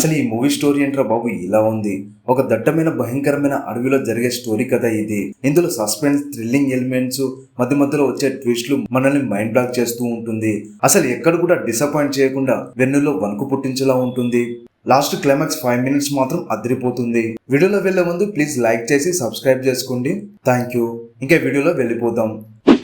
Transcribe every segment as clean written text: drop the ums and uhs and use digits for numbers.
అసలు ఈ movie story ఏంట్రా బాబు ఇలా ఉంది. ఒక దట్టమైన భయంకరమైన అడవిలో జరిగే స్టోరీ కదా ఇది. ఇందులో సస్పెన్స్, థ్రిల్లింగ్ ఎలిమెంట్స్, మధ్య మధ్యలో వచ్చే ట్విస్ట్లు మనల్ని మైండ్ బ్లాక్ చేస్తూ ఉంటుంది. అసలు ఎక్కడ కూడా డిసప్పాయింట్ చేయకుండా వెన్నులో వణుకు పుట్టించేలా ఉంటుంది. లాస్ట్ క్లైమాక్స్ 5 minutes మాత్రం అదిరిపోతుంది. వీడియోలో వెళ్లే ముందు ప్లీజ్ లైక్ చేసి సబ్స్క్రైబ్ చేసుకోండి. Thank you. ఇంకా వీడియోలో వెళ్ళిపోదాం.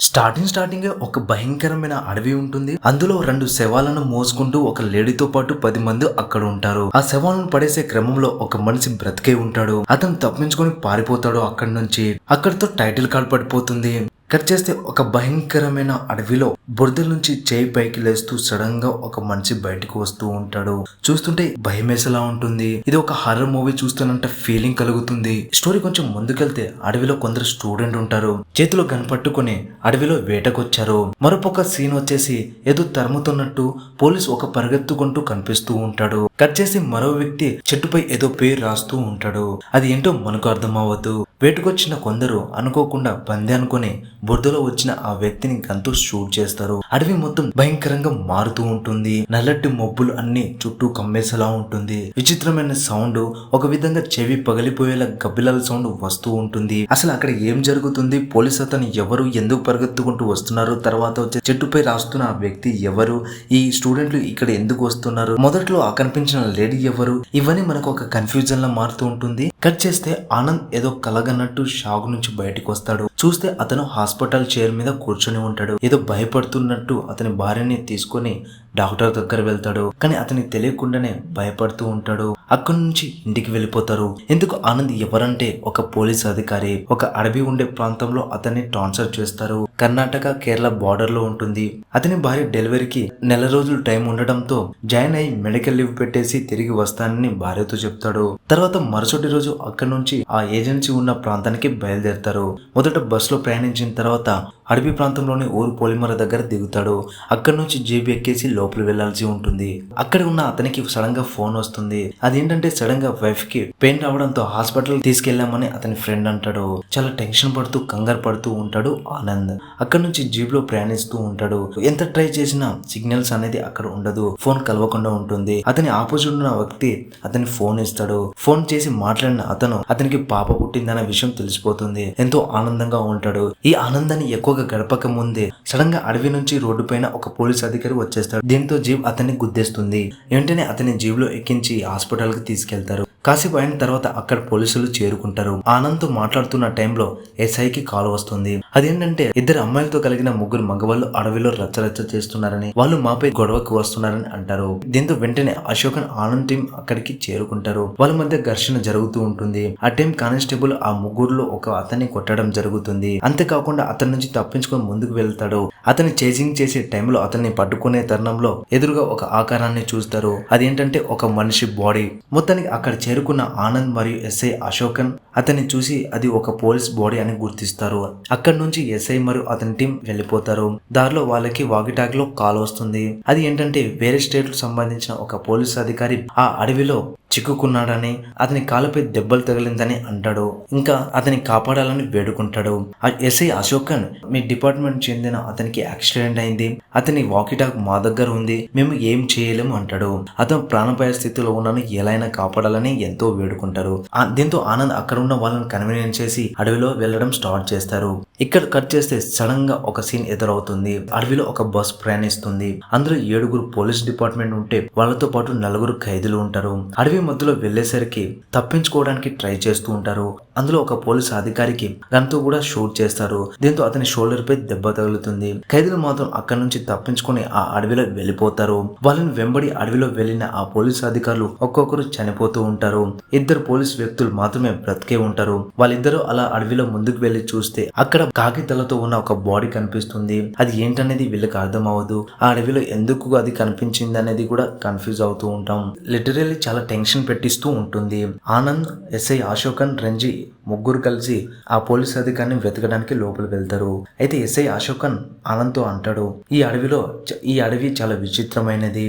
స్టార్టింగ్ ఒక భయంకరమైన అడవి ఉంటుంది. అందులో 2 శవాలను మోసుకుంటూ ఒక లేడీతో పాటు 10 మంది అక్కడ ఉంటారు. ఆ శవాలను పడేసే క్రమంలో ఒక మనిషి బ్రతికే ఉంటాడు. అతను తప్పించుకొని పారిపోతాడు అక్కడి నుంచి. అక్కడితో టైటిల్ కార్డ్ పడిపోతుంది. కట్ చేస్తే ఒక భయంకరమైన అడవిలో బురద నుంచి చేయి పైకి లేస్తూ సడన్ గా ఒక మనిషి బయటకు వస్తూ ఉంటాడు. చూస్తుంటే భయమేసేలా ఉంటుంది. ఇది ఒక హారర్ మూవీ చూస్తున్నంత ఫీలింగ్ కలుగుతుంది. స్టోరీ కొంచెం ముందుకెళ్తే అడవిలో కొందరు స్టూడెంట్ ఉంటారు. చేతిలో గన్ పట్టుకుని అడవిలో వేటకొచ్చారు. మరొక సీన్ వచ్చేసి ఏదో తరుముతున్నట్టు పోలీస్ ఒక పరిగెత్తుకుంటూ కనిపిస్తూ ఉంటాడు. కట్ చేసి మరో వ్యక్తి చెట్టుపై ఏదో పేరు రాస్తూ ఉంటాడు. అది ఏంటో మనకు అర్థం అవ్వదు. వేటకొచ్చిన కొందరు అనుకోకుండా బందీ అనుకుని బురదలో వచ్చిన ఆ వ్యక్తిని గన్తో షూట్ చేస్తారు. అడవి మొత్తం భయంకరంగా మారుతూ ఉంటుంది. నల్లటి మబ్బులు అన్ని చుట్టూ కమ్మేసేలా ఉంటుంది. విచిత్రమైన సౌండ్, ఒక విధంగా చెవి పగిలిపోయేలా గబ్బిలాల సౌండ్ వస్తూ ఉంటుంది. అసలు అక్కడ ఏం జరుగుతుంది, పోలీస్ అతను ఎవరు, ఎందుకు పరిగెత్తుకుంటూ వస్తున్నారు, తర్వాత వచ్చే చెట్టుపై రాస్తున్న ఆ వ్యక్తి ఎవరు, ఈ స్టూడెంట్లు ఇక్కడ ఎందుకు వస్తున్నారు, మొదట్లో ఆ కనిపించిన లేడీ ఎవరు, ఇవన్నీ మనకు ఒక కన్ఫ్యూజన్ లా మారుతూ ఉంటుంది. కట్ చేస్తే ఆనంద్ ఏదో కలగన్నట్టు షాక్ నుంచి బయటకు వస్తాడు. చూస్తే అతను హాస్పిటల్ చైర్ మీద కూర్చొని ఉంటాడు. ఏదో భయపడుతున్నట్టు అతని భార్యని తీసుకొని డాక్టర్ దగ్గర వెళ్తాడు. కానీ అతనికి తెలియకుండానే భయపడుతూ ఉంటాడు. అక్కడి నుంచి ఇంటికి వెళ్ళిపోతారు. ఎందుకు ఆనంద్ ఎవరంటే ఒక పోలీస్ అధికారి. ఒక అడవి ఉండే ప్రాంతంలో అతన్ని ట్రాన్స్ఫర్ చేస్తారు. కర్ణాటక కేరళ బార్డర్ లో ఉంటుంది. అతని భార్య డెలివరీకి నెల రోజులు టైం ఉండడంతో జాయిన్ అయి మెడికల్ లీవ్ పెట్టేసి తిరిగి వస్తానని భార్యతో చెప్తాడు. తర్వాత మరుసటి రోజు అక్కడి నుంచి ఆ ఏజెన్సీ ఉన్న ప్రాంతానికి బయలుదేరతారు. మొదట బస్ లో ప్రయాణించిన తర్వాత అడవి ప్రాంతంలోని ఊరు పోలిమర దగ్గర దిగుతాడు. అక్కడి నుంచి జీబీ ఎక్కేసి లోపల వెళ్లాల్సి ఉంటుంది. అక్కడ ఉన్న అతనికి సడన్ గా ఫోన్ వస్తుంది. అదేంటంటే సడన్ గా వైఫ్ కి పెయిన్ రావడంతో హాస్పిటల్ తీసుకెళ్లామని అతని ఫ్రెండ్ అంటాడు. చాలా టెన్షన్ పడుతూ కంగారు పడుతూ ఉంటాడు ఆనంద్. అక్కడ నుంచి జీప్ లో ప్రయాణిస్తూ ఉంటాడు. ఎంత ట్రై చేసినా సిగ్నల్స్ అనేది అక్కడ ఉండదు. ఫోన్ కలవకుండా ఉంటుంది. అతని ఆపోజిట్ ఉన్న వ్యక్తి అతని ఫోన్ ఇస్తాడు. ఫోన్ చేసి మాట్లాడిన అతను అతనికి పాప పుట్టిందన్న విషయం తెలిసిపోతుంది. ఎంతో ఆనందంగా ఉంటాడు. ఈ ఆనందాన్ని ఎక్కువగా గడపక ముందే సడన్ గా అడవి నుంచి రోడ్డు పైన ఒక పోలీస్ అధికారి వచ్చేస్తాడు. దీంతో జీప్ అతన్ని గుద్దేస్తుంది. వెంటనే అతని జీప్ లో ఎక్కించి హాస్పిటల్ కి తీసుకెళ్తారు. కాసేపు అయిన తర్వాత అక్కడ పోలీసులు చేరుకుంటారు. ఆనంద్ తో మాట్లాడుతున్న టైంలో ఎస్ఐకి కాల్ వస్తుంది. అదేంటంటే 2 అమ్మాయిలతో కలిగిన 3 మగవాళ్ళు అడవిలో రచ్చరచ్చ చేస్తున్నారని, వాళ్ళు మాపై గొడవకు వస్తున్నారని అంటారు. దీంతో వెంటనే అశోకన్ ఆనంద్ టీం అక్కడికి చేరుకుంటారు. వాళ్ళ మధ్య ఘర్షణ జరుగుతూ ఉంటుంది. ఆ టైం కానిస్టేబుల్ ఆ 3లో ఒక అతన్ని కొట్టడం జరుగుతుంది. అంతేకాకుండా అతని నుంచి తప్పించుకొని ముందుకు వెళ్తాడు. అతన్ని చేసింగ్ చేసే టైంలో అతన్ని పట్టుకునే తరుణంలో ఎదురుగా ఒక ఆకారాన్ని చూస్తారు. అదేంటంటే ఒక మనిషి బాడీ. మొత్తానికి అక్కడ చేరుకున్న ఆనంద్ మరియు ఎస్ఐ అశోకన్ అతన్ని చూసి అది ఒక పోలీస్ బాడీ అని గుర్తిస్తారు. అక్కడి నుంచి ఎస్ఐ మరియు అతని టీం వెళ్ళిపోతారు. దారిలో వాళ్ళకి వాకిటాక్ లో కాల్ వస్తుంది. అది ఏంటంటే వేరే స్టేట్ కు సంబంధించిన ఒక పోలీస్ అధికారి ఆ అడవిలో చిక్కుకున్నాడని, అతని కాలుపై దెబ్బలు తగిలిందని అంటాడు. ఇంకా అతని కాపాడాలని వేడుకుంటాడు. ఆ ఎస్ఐ అశోకన్, మీ డిపార్ట్మెంట్ చెందిన అతనికి యాక్సిడెంట్ అయింది, అతని వాకిటాక్ మా దగ్గర ఉంది, మేము ఏం చేయలేము అంటాడు. అతను ప్రాణాపాయ స్థితిలో ఉన్నాను, ఎలా అయినా కాపాడాలని ఎంతో వేడుకుంటారు. దీంతో ఆనంద్ అక్కడ ఉన్న వాళ్ళని కన్వీనియన్స్ చేసి అడవిలో వెళ్లడం స్టార్ట్ చేస్తారు. ఇక్కడ కట్ చేస్తే సడన్ గా ఒక సీన్ ఎదురవుతుంది. అడవిలో ఒక బస్ ప్రయాణిస్తుంది. అందులో 7 పోలీస్ డిపార్ట్మెంట్ ఉంటే వాళ్ళతో పాటు 4 ఖైదీలు ఉంటారు. అడవి మధ్యలో వెళ్లేసరికి తప్పించుకోవడానికి ట్రై చేస్తూ ఉంటారు. అందులో ఒక పోలీస్ అధికారికి గన్తో కూడా షూట్ చేస్తారు. దీంతో అతని షోల్డర్ పై దెబ్బ తగులుతుంది. ఖైదీలు మాత్రం అక్కడి నుంచి తప్పించుకొని ఆ అడవిలో వెళ్ళిపోతారు. వాళ్ళని వెంబడి అడవిలో వెళ్లిన ఆ పోలీస్ అధికారులు ఒక్కొక్కరు చనిపోతూ ఉంటారు. 2 పోలీస్ వ్యక్తులు మాత్రమే బ్రతికే ఉంటారు. వాళ్ళిద్దరూ అలా అడవిలో ముందుకు వెళ్లి చూస్తే అక్కడ కాకి తలతో ఉన్న ఒక బాడీ కనిపిస్తుంది. అది ఏంటనేది వీళ్ళకి అర్థం అవ్వదు. ఆ అడవిలో ఎందుకు అది కనిపించింది అనేది కూడా కన్ఫ్యూజ్ అవుతూ ఉంటాం. లిటరల్లీ చాలా టెన్షన్ పెట్టిస్తూ ఉంటుంది. ఆనంద్, ఎస్ఐ అశోకన్, రంజీ ముగ్గురు కలిసి ఆ పోలీస్ అధికారిని వెతకడానికి లోపలికి వెళ్తారు. అయితే ఎస్ఐ అశోకన్ ఆనంద్తో అంటాడు, ఈ అడవి చాలా విచిత్రమైనది,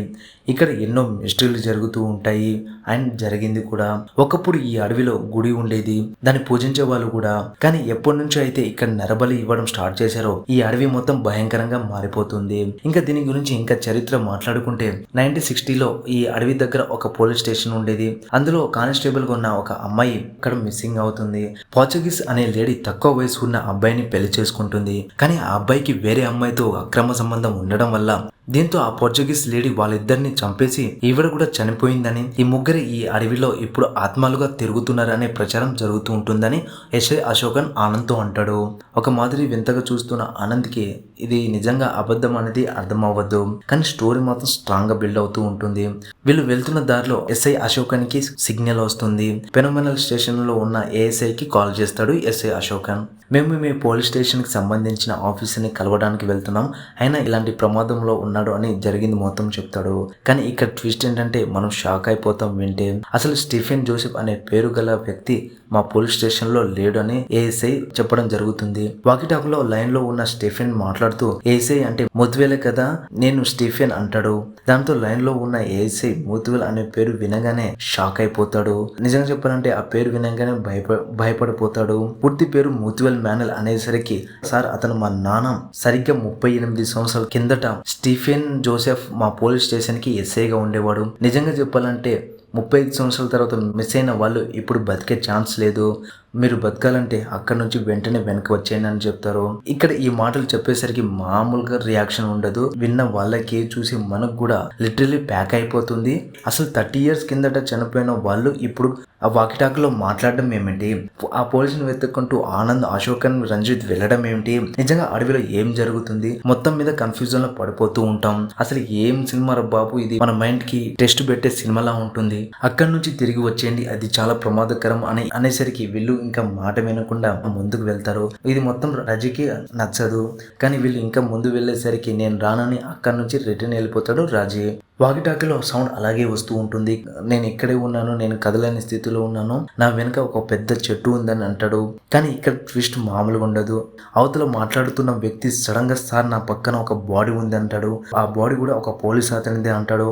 ఇక్కడ ఎన్నో మిస్టరీలు జరుగుతూ ఉంటాయి అండ్ జరిగింది కూడా. ఒకప్పుడు ఈ అడవిలో గుడి ఉండేది, దాన్ని పూజించే వాళ్ళు కూడా. కానీ ఎప్పటి నుంచో అయితే ఇక్కడ నరబలి ఇవ్వడం స్టార్ట్ చేశారో ఈ అడవి మొత్తం భయంకరంగా మారిపోతుంది. ఇంకా దీని గురించి ఇంకా చరిత్ర మాట్లాడుకుంటే 1960లో ఈ అడవి దగ్గర ఒక పోలీస్ స్టేషన్ ఉండేది. అందులో కానిస్టేబుల్ గా ఉన్న ఒక అమ్మాయి ఇక్కడ మిస్సింగ్ అవుతుంది. పోర్చుగీస్ అనే లేడీ తక్కువ వయసు ఉన్న అబ్బాయిని పెళ్లి చేసుకుంటుంది. కానీ ఆ అబ్బాయికి వేరే అమ్మాయితో అక్రమ సంబంధం ఉండడం వల్ల దీంతో ఆ పోర్చుగీస్ లేడీ వాళ్ళిద్దరిని చంపేసి ఈవిడ కూడా చనిపోయిందని, ఈ ముగ్గురు ఈ అడవిలో ఇప్పుడు ఆత్మలుగా తిరుగుతున్నారనే ప్రచారం జరుగుతూ ఉంటుందని ఎస్ఐ అశోకన్ ఆనంద్తో అంటాడు. ఒక మాదిరి వింతగా చూస్తున్న ఆనంద్కి ఇది నిజంగా అబద్ధం అనేది అర్థం అవ్వదు, కానీ స్టోరీ మాత్రం స్ట్రాంగ్ గా బిల్డ్ అవుతూ ఉంటుంది. వీళ్ళు వెళ్తున్న దారిలో ఎస్ఐ అశోకన్ కి సిగ్నల్ వస్తుంది. ఫెనోమెనల్ స్టేషన్ లో ఉన్న ఏఎస్ఐ కి కాల్ చేస్తాడు ఎస్ఐ అశోకన్. మేము మీ పోలీస్ స్టేషన్ కి సంబంధించిన ఆఫీసర్ని కలవడానికి వెళ్తున్నాం, అయినా ఇలాంటి ప్రమాదంలో ఉన్నాడు అని జరిగింది మొత్తం చెప్తాడు. కానీ ఇక్కడ ట్విస్ట్ ఏంటంటే మనం షాక్ అయిపోతాం వింటే. అసలు స్టీఫెన్ జోసెఫ్ అనే పేరు గల వ్యక్తి మా పోలీస్ స్టేషన్ లో లేడు అని ఏఎస్ఐ చెప్పడం జరుగుతుంది. వాకిటాకులో లైన్ లో ఉన్న స్టీఫెన్ మాట్లాడుతూ ఏఎస్ఐ అంటే ముత్వేలే కదా, నేను స్టీఫెన్ అంటాడు. దాంతో లైన్ లో ఉన్న ఏఎస్ఐ ముత్వేల్ అనే పేరు వినగానే షాక్ అయిపోతాడు. నిజంగా చెప్పాలంటే ఆ పేరు వినగానే భయపడిపోతాడు. పూర్తి పేరు ముత్వేల్ మ్యానల్ అనేసరికి, సార్ అతను మా నాన్న సరిగ్గా 38 సంవత్సరాల కిందట స్టీఫెన్ జోసెఫ్ మా పోలీస్ స్టేషన్ కి ఎస్ఐగా ఉండేవాడు. నిజంగా చెప్పాలంటే 35 సంవత్సరాల తర్వాత మిస్ అయిన వాళ్ళు ఇప్పుడు బతికే ఛాన్స్ లేదు, మీరు బతకాలంటే అక్కడ నుంచి వెంటనే వెనక్కి వచ్చేయండి అని చెప్తారు. ఇక్కడ ఈ మాటలు చెప్పేసరికి మామూలుగా రియాక్షన్ ఉండదు. విన్న వాళ్ళకి చూసి మనకు కూడా లిటరలీ ప్యాక్ అయిపోతుంది. అసలు 30 years కిందట చనిపోయిన వాళ్ళు ఇప్పుడు ఆ వాకిటాకులో మాట్లాడడం ఏమిటి, ఆ పోలీసుని వెతుక్కుంటూ ఆనంద్, అశోకన్, రంజిత్ వెళ్ళడం ఏమిటి, నిజంగా అడవిలో ఏం జరుగుతుంది, మొత్తం మీద కన్ఫ్యూజన్ లో పడిపోతూ ఉంటాం. అసలు ఏం సినిమా రా బాబు ఇది, మన మైండ్ కి టెస్ట్ పెట్టే సినిమాలా ఉంటుంది. అక్కడి నుంచి తిరిగి వచ్చేయండి, అది చాలా ప్రమాదకరం అనేసరికి వీళ్ళు ఇంకా మాట వినకుండా ముందుకు వెళ్తారు. ఇది మొత్తం రాజీకి నచ్చదు. కానీ వీళ్ళు ఇంకా ముందు వెళ్ళేసరికి నేను రానని అక్కడి నుంచి రిటర్న్ వెళ్ళిపోతాడు రాజీ. వాకిటాకీలో సౌండ్ అలాగే వస్తూ ఉంటుంది. నేను ఇక్కడే ఉన్నాను, నేను కదలేని స్థితిలో ఉన్నాను, నా వెనుక ఒక పెద్ద చెట్టు ఉందని అంటాడు. కానీ ఇక్కడ ట్విస్ట్ మామూలుగా ఉండదు. అవతల మాట్లాడుతున్న వ్యక్తి సడన్ గా, సార్ నా పక్కన ఒక బాడీ ఉంది అంటాడు. ఆ బాడీ కూడా ఒక పోలీస్ అతనిదే అంటాడు.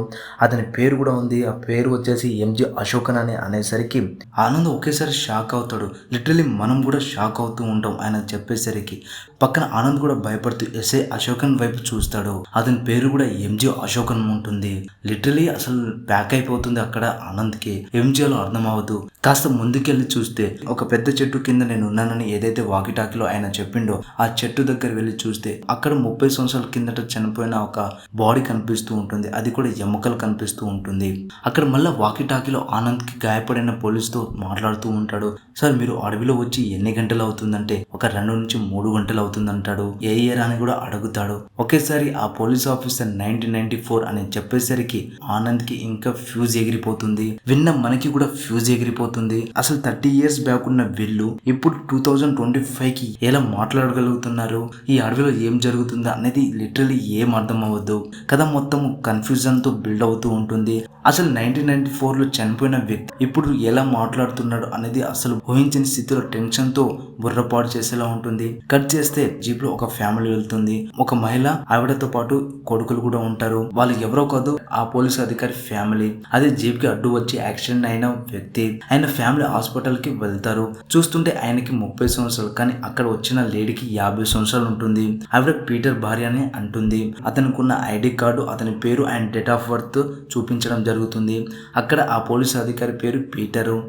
అతని పేరు కూడా ఉంది, ఆ పేరు వచ్చేసి ఎంజి అశోకన్ అని అనేసరికి ఆనంద్ ఒకేసారి షాక్ అవుతాడు. లిటరలీ మనం కూడా షాక్ అవుతూ ఉంటాం ఆయన చెప్పేసరికి. పక్కన ఆనంద్ కూడా భయపడుతూ ఎస్ఐ అశోకన్ వైపు చూస్తాడు. అతని పేరు కూడా ఎంజి అశోకన్ ఉంటుంది. లిటరలీ అసలు ప్యాక్ అయిపోతుంది అక్కడ ఆనంద్కి. ఏం చేయాలో అర్థం అవ్వదు. కాస్త ముందుకెళ్ళి చూస్తే ఒక పెద్ద చెట్టు కింద నేను ఉన్నానని ఏదైతే వాకిటాకిలో ఆయన చెప్పిండో ఆ చెట్టు దగ్గర వెళ్ళి చూస్తే అక్కడ 30 సంవత్సరాల కిందట చనిపోయిన ఒక బాడీ కనిపిస్తూ ఉంటుంది. అది కూడా ఎముకలు కనిపిస్తూ ఉంటుంది. అక్కడ మళ్ళీ వాకిటాకిలో ఆనంద్ కి గాయపడిన పోలీసుతో మాట్లాడుతూ ఉంటాడు. సార్ మీరు అడవిలో వచ్చి ఎన్ని గంటలు అవుతుందంటే ఒక 2 నుంచి 3 గంటలు అవుతుందంటాడు. ఏ ఇయర్ అని కూడా అడుగుతాడు. ఒకేసారి ఆ పోలీస్ ఆఫీసర్ 1994 అని చెప్పేసరికి ఆనంద్ కి ఇంకా ఫ్యూజ్ ఎగిరిపోతుంది. విన్న మనకి కూడా ఫ్యూజ్ ఎగిరిపోతుంది. అసలు 30 years బ్యాక్ ఉన్న వీళ్ళు ఇప్పుడు 2025 కి ఎలా మాట్లాడగలుగుతున్నారు, ఈ అడవిలో ఏం జరుగుతుందా అనేది లిటరలీ ఏం అర్థం అవ్వదు. కథ మొత్తం కన్ఫ్యూజన్ తో బిల్డ్ అవుతూ ఉంటుంది. అసలు 1994లో చనిపోయిన వ్యక్తి ఇప్పుడు ఎలా మాట్లాడుతున్నాడు అనేది అసలు ఊహించని స్థితిలో టెన్షన్ తో బుర్రపాటు చేసేలా ఉంటుంది. కట్ చేస్తే జీప్ లో ఒక ఫ్యామిలీ వెళ్తుంది. ఒక మహిళ, ఆవిడతో పాటు కొడుకులు కూడా ఉంటారు. వాళ్ళు ఎవరో కాదు, ఆ పోలీసు అధికారి ఫ్యామిలీ. అదే జీప్ కి అడ్డు వచ్చి యాక్సిడెంట్ అయిన వ్యక్తి. ఆయన ఫ్యామిలీ హాస్పిటల్ కి వెళ్తారు. చూస్తుంటే ఆయనకి 30 సంవత్సరాలు, కానీ అక్కడ వచ్చిన లేడీకి 50 సంవత్సరాలు ఉంటుంది. ఆవిడ పీటర్ భార్య అని అంటుంది. అతనికి ఉన్న ఐడి కార్డు, అతని పేరు అండ్ డేట్ ఆఫ్ బర్త్ చూపించడం జరుగుతుంది. అక్కడ ఆ పోలీసు అధికారి పేరు పీటరు.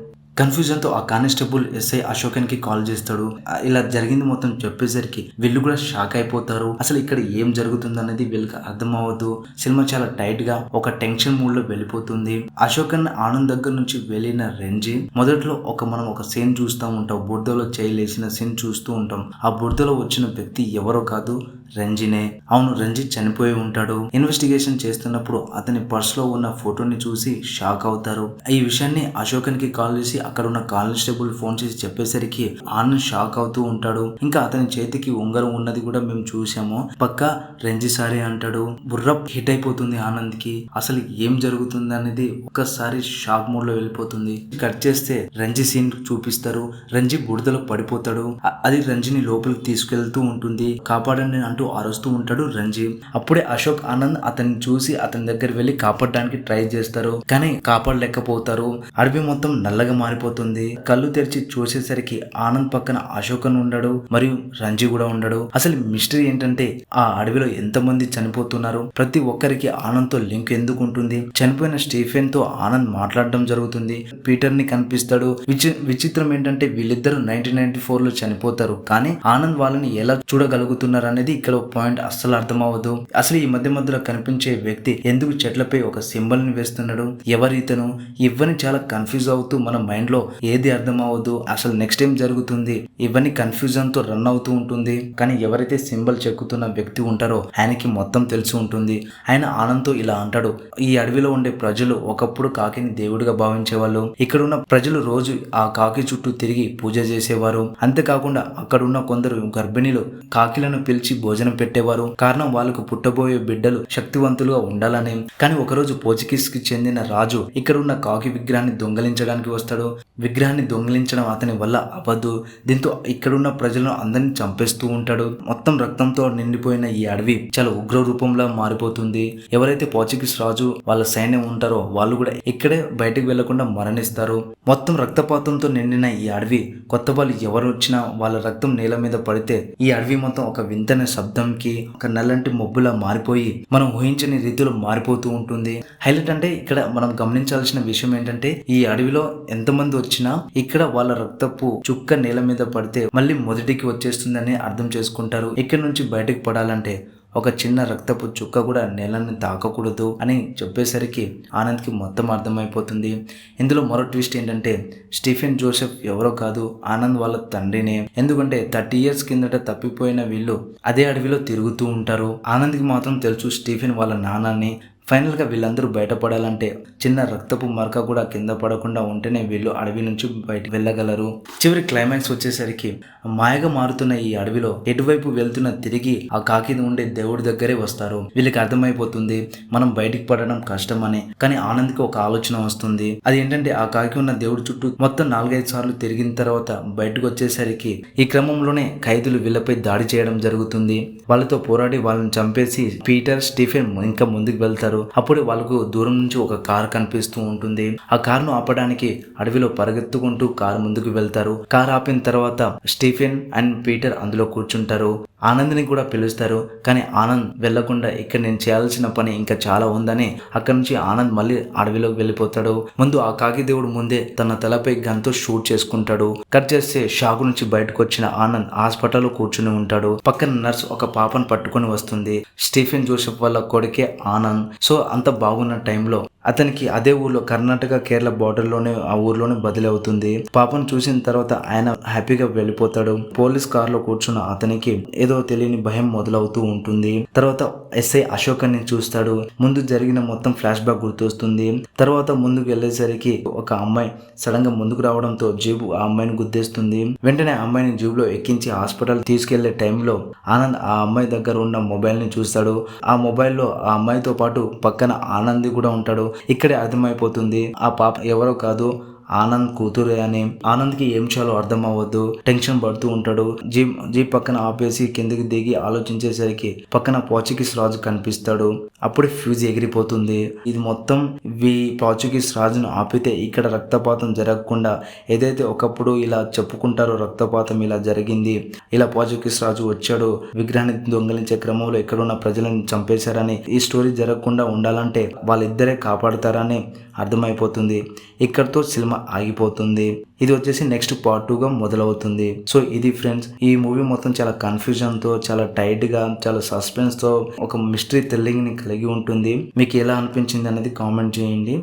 కన్ఫ్యూజన్ తో ఆ కానిస్టేబుల్ ఎస్ఐ అశోకన్ కి కాల్ చేస్తాడు. ఇలా జరిగింది మొత్తం చెప్పేసరికి వీళ్ళు కూడా షాక్ అయిపోతారు. అసలు ఇక్కడ ఏం జరుగుతుంది అనేది వీళ్ళకి అర్థం అవ్వదు. సినిమా చాలా టైట్ గా ఒక టెన్షన్ మూడ్ లో వెళ్ళిపోతుంది. అశోకన్ ఆనంద్ దగ్గర నుంచి వెళ్ళిన రంజీ మొదట్లో మనం ఒక సీన్ చూస్తూ ఉంటాం. బురదలో చేయలేసిన సీన్ చూస్తూ ఉంటాం. ఆ బురదలో వచ్చిన వ్యక్తి ఎవరో కాదు, రంజినే. అవును, రంజిత్ చనిపోయి ఉంటాడు. ఇన్వెస్టిగేషన్ చేస్తున్నప్పుడు అతని పర్స్ లో ఉన్న ఫోటోని చూసి షాక్ అవుతారు. ఈ విషయాన్ని అశోకన్కి కాల్ చేసి అక్కడ ఉన్న కానిస్టేబుల్ ఫోన్ చేసి చెప్పేసరికి ఆనంద్ షాక్ అవుతూ ఉంటాడు. ఇంకా అతని చేతికి ఉంగరం ఉన్నది కూడా మేము చూసాము, పక్కా రంజి సారీ అంటాడు. బుర్ర హిట్ అయిపోతుంది ఆనంద్ కి. అసలు ఏం జరుగుతుంది అనేది ఒక్కసారి షాక్ మోడ్ లో వెళ్ళిపోతుంది. కట్ చేస్తే రంజి సీన్ చూపిస్తారు. రంజి బురదలో పడిపోతాడు. అది రంజిని లోపలికి తీసుకెళ్తూ ఉంటుంది. కాపాడండి అంటూ అరుస్తూ ఉంటాడు రంజి. అప్పుడే అశోక్ ఆనంద్ అతన్ని చూసి అతని దగ్గర వెళ్లి కాపాడడానికి ట్రై చేస్తారు, కానీ కాపాడలేకపోతారు. అడవి మొత్తం నల్లగా మారిపోతుంది. కళ్ళు తెరిచి చూసేసరికి ఆనంద్ పక్కన అశోకన్ ఉండడు, మరియు రంజి కూడా ఉండడు. అసలు మిస్టరీ ఏంటంటే ఆ అడవిలో ఎంతమంది చనిపోతున్నారు, ప్రతి ఒక్కరికి ఆనంద్ తో లింక్ ఎందుకు ఉంటుంది. చనిపోయిన స్టీఫెన్ తో ఆనంద్ మాట్లాడడం జరుగుతుంది. పీటర్ ని కనిపిస్తాడు. విచిత్రం ఏంటంటే వీళ్ళిద్దరూ 1994 లో చనిపోతారు, కానీ ఆనంద్ వాళ్ళని ఎలా చూడగలుగుతున్నారు అనేది ఇక్కడ పాయింట్ అస్సలు అర్థం అవ్వదు. అసలు ఈ మధ్యలో కనిపించే వ్యక్తి ఎందుకు చెట్లపై ఒక సింబల్ ని వేస్తున్నాడు, ఎవరితను, ఇవన్నీ చాలా కన్ఫ్యూజ్ అవుతూ మన మైండ్ లో ఏది అర్థం అవ్వదు. అసలు నెక్స్ట్ ఏం జరుగుతుంది ఇవన్నీ కన్ఫ్యూజన్ తో రన్ అవుతూ ఉంటుంది. కానీ ఎవరైతే సింబల్ చెక్కుతున్న వ్యక్తి ఉంటారో ఆయనకి మొత్తం తెలిసి ఉంటుంది. ఆయన ఆనంద్ తో ఇలా అంటాడు, ఈ అడవిలో ఉండే ప్రజలు ఒకప్పుడు కాకిని దేవుడిగా భావించేవాళ్ళు. ఇక్కడ ఉన్న ప్రజలు రోజు ఆ కాకి చుట్టూ తిరిగి పూజ చేసేవారు. అంతేకాకుండా అక్కడ ఉన్న కొందరు గర్భిణీలు కాకిలను పిలిచి భోజనం పెట్టేవారు. కారణం వాళ్ళకు పుట్టబోయే బిడ్డలు శక్తివంతులుగా ఉండాలని. కానీ ఒకరోజు పోర్చుగీస్ కి చెందిన రాజు ఇక్కడ ఉన్న కాకి విగ్రహాన్ని దొంగలించడానికి వస్తాడు. విగ్రహాన్ని దొంగిలించడం అతని వల్ల అవ్వదు. దీంతో ఇక్కడున్న ప్రజలను అందరినీ చంపేస్తూ ఉంటాడు. మొత్తం రక్తంతో నిండిపోయిన ఈ అడవి చాలా ఉగ్ర రూపంలో మారిపోతుంది. ఎవరైతే పోర్చుగీస్ రాజు వాళ్ళ సైన్యం ఉంటారో వాళ్ళు కూడా ఇక్కడే బయటకు వెళ్లకుండా మరణిస్తారు. మొత్తం రక్తపాతంతో నిండిన ఈ అడవి, కొత్త వాళ్ళు ఎవరు వచ్చినా వాళ్ళ రక్తం నేల మీద పడితే ఈ అడవి మొత్తం ఒక వింతైన శబ్దంకి, ఒక నల్లంటి మబ్బులా మారిపోయి మనం ఊహించని రీతిలో మారిపోతూ ఉంటుంది. హైలైట్ అంటే ఇక్కడ మనం గమనించాల్సిన విషయం ఏంటంటే ఈ అడవిలో ఎంతమంది వచ్చినా ఇక్కడ వాళ్ళ రక్తపు చుక్క నేల మీద పడితే మళ్ళీ మొదటికి వచ్చేస్తుందని అర్థం చేసుకుంటారు. ఇక్కడ నుంచి బయటకు పడాలంటే ఒక చిన్న రక్తపు చుక్క కూడా నేలని తాకకూడదు అని చెప్పేసరికి ఆనంద్కి మొత్తం అర్థమైపోతుంది. ఇందులో మరో ట్విస్ట్ ఏంటంటే స్టీఫెన్ జోసెఫ్ ఎవరో కాదు, ఆనంద్ వాళ్ళ తండ్రినే. ఎందుకంటే 30 years కిందట తప్పిపోయిన వీళ్ళు అదే అడవిలో తిరుగుతూ ఉంటారు. ఆనంద్కి మాత్రం తెలుసు స్టీఫెన్ వాళ్ళ నాన్నని. ఫైనల్ గా వీళ్ళందరూ బయటపడాలంటే చిన్న రక్తపు మరక కూడా కింద పడకుండా ఉంటేనే వీళ్ళు అడవి నుంచి బయటకు వెళ్ళగలరు. చివరి క్లైమాక్స్ వచ్చేసరికి మాయగా మారుతున్న ఈ అడవిలో ఎటువైపు వెళ్తున్న తిరిగి ఆ కాకి ఉండే దేవుడి దగ్గరే వస్తారు. వీళ్ళకి అర్థమైపోతుంది మనం బయటికి పడడం కష్టమని. కానీ ఆనంద్కి ఒక ఆలోచన వస్తుంది. అది ఏంటంటే ఆ కాకి ఉన్న దేవుడి చుట్టూ మొత్తం 4-5 సార్లు తిరిగిన తర్వాత బయటకు వచ్చేసరికి ఈ క్రమంలోనే ఖైదీలు వీళ్ళపై దాడి చేయడం జరుగుతుంది. వాళ్ళతో పోరాడి వాళ్ళని చంపేసి పీటర్, స్టీఫెన్ ఇంకా ముందుకు వెళ్తారు. అప్పుడు వాళ్ళకు దూరం నుంచి ఒక కారు కనిపిస్తూ ఉంటుంది. ఆ కారును ఆపడానికి అడవిలో పరిగెత్తుకుంటూ కారు ముందుకు వెళ్తారు. కారు ఆపిన తర్వాత స్టీఫెన్ అండ్ పీటర్ అందులో కూర్చుంటారు. ఆనంద్ని కూడా పిలుస్తారు. కానీ ఆనంద్ వెళ్లకుండా ఇక్కడ నేను చేయాల్సిన పని ఇంకా చాలా ఉందని అక్కడి నుంచి ఆనంద్ మళ్ళీ అడవిలోకి వెళ్ళిపోతాడు. ముందు ఆ కాకి దేవుడు ముందే తన తలపై గన్తో షూట్ చేసుకుంటాడు. కట్ చేస్తే షాకు నుంచి బయటకు వచ్చిన ఆనంద్ హాస్పిటల్లో కూర్చుని ఉంటాడు. పక్కన నర్స్ ఒక పాపను పట్టుకొని వస్తుంది. స్టీఫెన్ జోసెఫ్ వాళ్ళ కొడుకే ఆనంద్. సో అంత బాగున్న టైంలో అతనికి అదే ఊర్లో కర్ణాటక కేరళ బార్డర్లోనే ఆ ఊర్లోనే బదిలీ అవుతుంది. పాపను చూసిన తర్వాత ఆయన హ్యాపీగా వెళ్ళిపోతాడు. పోలీస్ కార్ లో కూర్చున్న అతనికి ఏదో తెలియని భయం మొదలవుతూ ఉంటుంది. తర్వాత ఎస్ఐ అశోకన్ని చూస్తాడు. ముందు జరిగిన మొత్తం ఫ్లాష్ బ్యాక్ గుర్తొస్తుంది. తర్వాత ముందుకు వెళ్ళేసరికి ఒక అమ్మాయి సడన్ గా ముందుకు రావడంతో జీబు ఆ అమ్మాయిని గుద్దేస్తుంది. వెంటనే ఆ అమ్మాయిని జీబులో ఎక్కించి హాస్పిటల్ తీసుకెళ్లే టైంలో ఆనంద్ ఆ అమ్మాయి దగ్గర ఉన్న మొబైల్ ని చూస్తాడు. ఆ మొబైల్లో ఆ అమ్మాయితో పాటు పక్కన ఆనంద్ కూడా ఉంటాడు. ఇక్కడే అర్థమైపోతుంది ఆ పాప ఎవరో కాదు, ఆనంద్ కూతురే అని. ఆనంద్కి ఏం చేయాలో అర్థం అవ్వద్దు, టెన్షన్ పడుతూ ఉంటాడు. జీప్ పక్కన ఆపేసి కిందకి దిగి ఆలోచించేసరికి పక్కన పోర్చుగీస్ రాజు కనిపిస్తాడు. అప్పుడే ఫ్యూజ్ ఎగిరిపోతుంది. ఇది మొత్తం పోర్చుగీస్ రాజును ఆపితే ఇక్కడ రక్తపాతం జరగకుండా, ఏదైతే ఒకప్పుడు ఇలా చెప్పుకుంటారో రక్తపాతం ఇలా జరిగింది, ఇలా పోర్చుగీస్ రాజు వచ్చాడు, విగ్రహాన్ని దొంగలించే క్రమంలో ఇక్కడున్న ప్రజలను చంపేశారని, ఈ స్టోరీ జరగకుండా ఉండాలంటే వాళ్ళిద్దరే కాపాడతారని అర్థమైపోతుంది. ఇక్కడితో సినిమా ఆగిపోతుంది. ఇది వచ్చేసి నెక్స్ట్ పార్ట్ 2గా మొదలవుతుంది. సో ఇది ఫ్రెండ్స్, ఈ మూవీ మొత్తం చాలా కన్ఫ్యూజన్ తో, చాలా టైట్ గా, చాలా సస్పెన్స్ తో, ఒక మిస్టరీ థ్రిల్లింగ్ ని కలిగి ఉంటుంది. మీకు ఎలా అనిపించింది అనేది కామెంట్ చేయండి.